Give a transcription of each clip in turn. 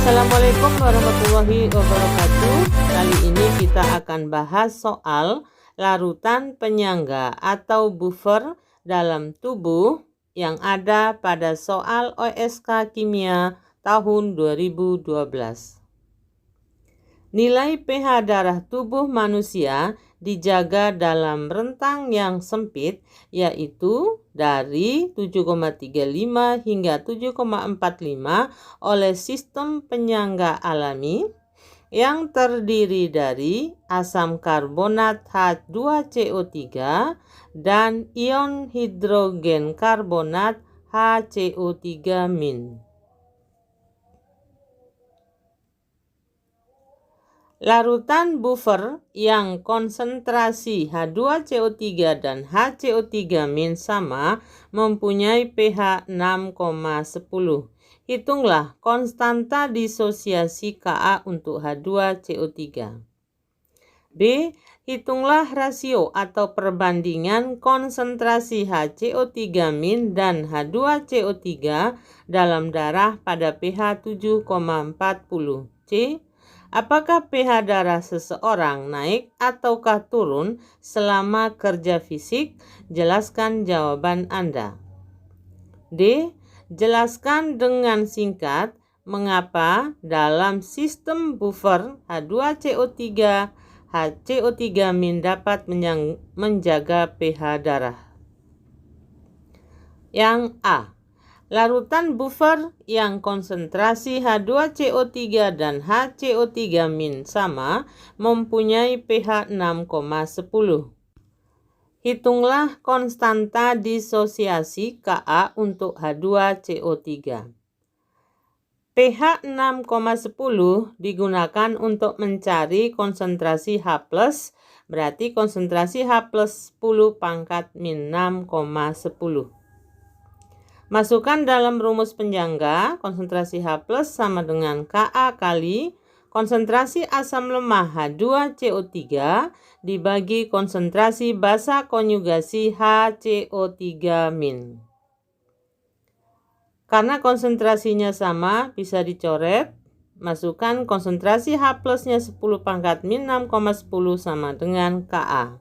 Assalamualaikum warahmatullahi wabarakatuh. Kali ini kita akan bahas soal larutan penyangga atau buffer dalam tubuh yang ada pada soal OSK Kimia tahun 2012. Nilai pH darah tubuh manusia dijaga dalam rentang yang sempit, yaitu dari 7,35 hingga 7,45 oleh sistem penyangga alami yang terdiri dari asam karbonat H2CO3 dan ion hidrogen karbonat HCO3-. Larutan buffer yang konsentrasi H2CO3 dan HCO3- sama mempunyai pH 6,10. Hitunglah konstanta disosiasi Ka untuk H2CO3. B. Hitunglah rasio atau perbandingan konsentrasi HCO3- dan H2CO3 dalam darah pada pH 7,40. C. Apakah pH darah seseorang naik ataukah turun selama kerja fisik? Jelaskan jawaban Anda. D. Jelaskan dengan singkat mengapa dalam sistem buffer H2CO3, HCO3- dapat menjaga pH darah. Yang A. Larutan buffer yang konsentrasi H2CO3 dan HCO3- sama mempunyai pH 6,10. Hitunglah konstanta disosiasi Ka untuk H2CO3. pH 6,10 digunakan untuk mencari konsentrasi H+, berarti konsentrasi H plus 10 pangkat min 6,10. Masukkan dalam rumus penjangga, konsentrasi H+ sama dengan Ka kali konsentrasi asam lemah H2CO3 dibagi konsentrasi basa konjugasi HCO3-. Karena konsentrasinya sama, bisa dicoret. Masukkan konsentrasi H+- 10 pangkat min 6,10 sama dengan Ka.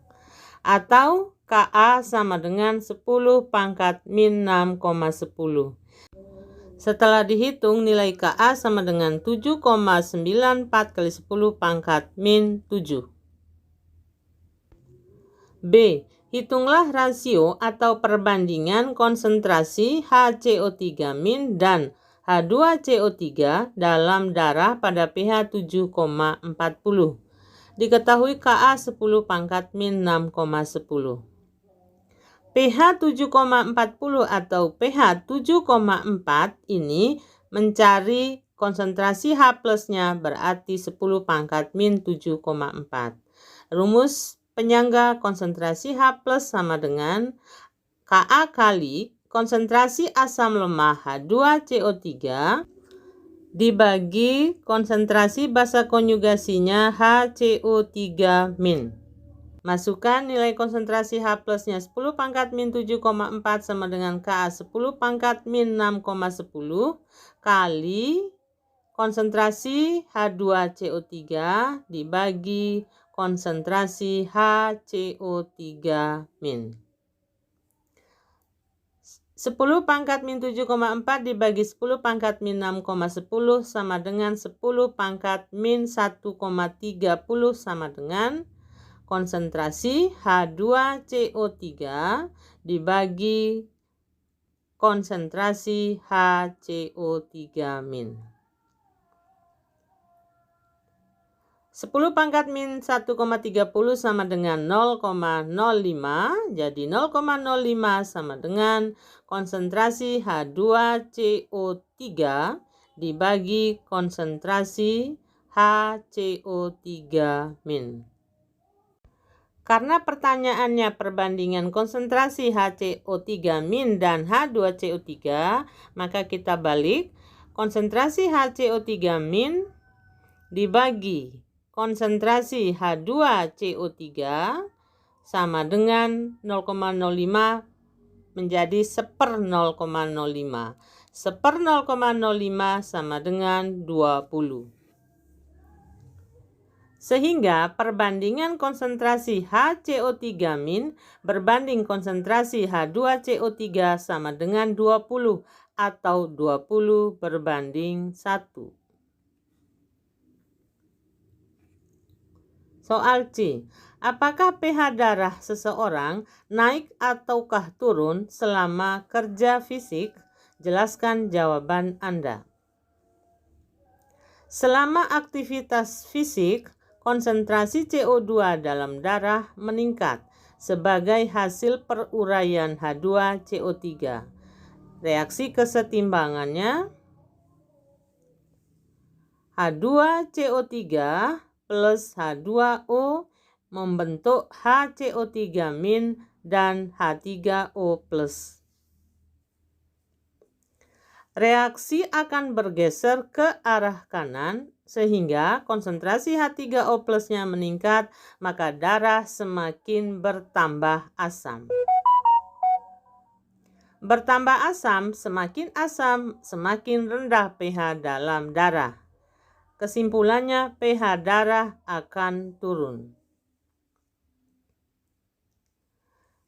Atau Ka sama dengan 10 pangkat min 6,10. Setelah dihitung, nilai Ka sama dengan 7,94 kali 10 pangkat min 7. B. Hitunglah rasio atau perbandingan konsentrasi HCO3- dan H2CO3 dalam darah pada pH 7,40. Diketahui Ka 10 pangkat min 6,10. pH 7,40 atau pH 7,4 ini mencari konsentrasi H+-nya berarti 10 pangkat min 7,4. Rumus penyangga konsentrasi H+ sama dengan Ka kali konsentrasi asam lemah H2CO3 dibagi konsentrasi basa konjugasinya HCO3-. Masukkan nilai konsentrasi H+-nya 10 pangkat min 7,4 sama dengan Ka 10 pangkat min 6,10 kali konsentrasi H2CO3 dibagi konsentrasi HCO3-. 10 pangkat min 7,4 dibagi 10 pangkat min 6,10 sama dengan 10 pangkat min 1,30 sama dengan konsentrasi H2CO3 dibagi konsentrasi HCO3-. 10 pangkat min 1,30 sama dengan 0,05, jadi 0,05 sama dengan konsentrasi H2CO3 dibagi konsentrasi HCO3-. Karena pertanyaannya perbandingan konsentrasi HCO3- dan H2CO3, maka kita balik konsentrasi HCO3- dibagi konsentrasi H2CO3 sama dengan 0,05 menjadi 1/0,05. 1/0,05 sama dengan 20. Sehingga perbandingan konsentrasi HCO3- berbanding konsentrasi H2CO3 sama dengan 20 atau 20/1. Soal C. Apakah pH darah seseorang naik ataukah turun selama kerja fisik? Jelaskan jawaban Anda. Selama aktivitas fisik, konsentrasi CO2 dalam darah meningkat sebagai hasil peruraian H2CO3. Reaksi kesetimbangannya H2CO3 plus H2O membentuk HCO3- dan H3O+. Reaksi akan bergeser ke arah kanan sehingga konsentrasi H3O+-nya meningkat, maka darah semakin bertambah asam. Bertambah asam, semakin rendah pH dalam darah. Kesimpulannya, pH darah akan turun.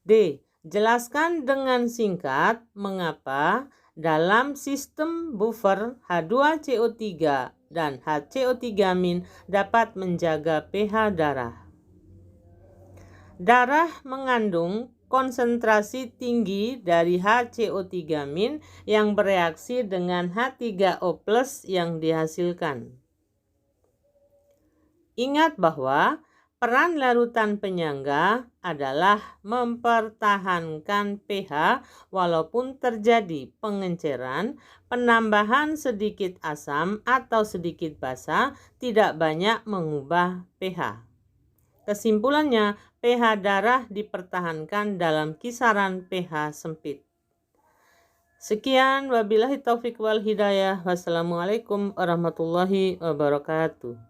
D. Jelaskan dengan singkat mengapa dalam sistem buffer H2CO3 dan HCO3- dapat menjaga pH darah. Darah mengandung konsentrasi tinggi dari HCO3- yang bereaksi dengan H3O+ yang dihasilkan. Ingat bahwa peran larutan penyangga adalah mempertahankan pH walaupun terjadi pengenceran, penambahan sedikit asam atau sedikit basa tidak banyak mengubah pH. Kesimpulannya, pH darah dipertahankan dalam kisaran pH sempit. Sekian, wabillahi taufiq wal hidayah. Wassalamualaikum warahmatullahi wabarakatuh.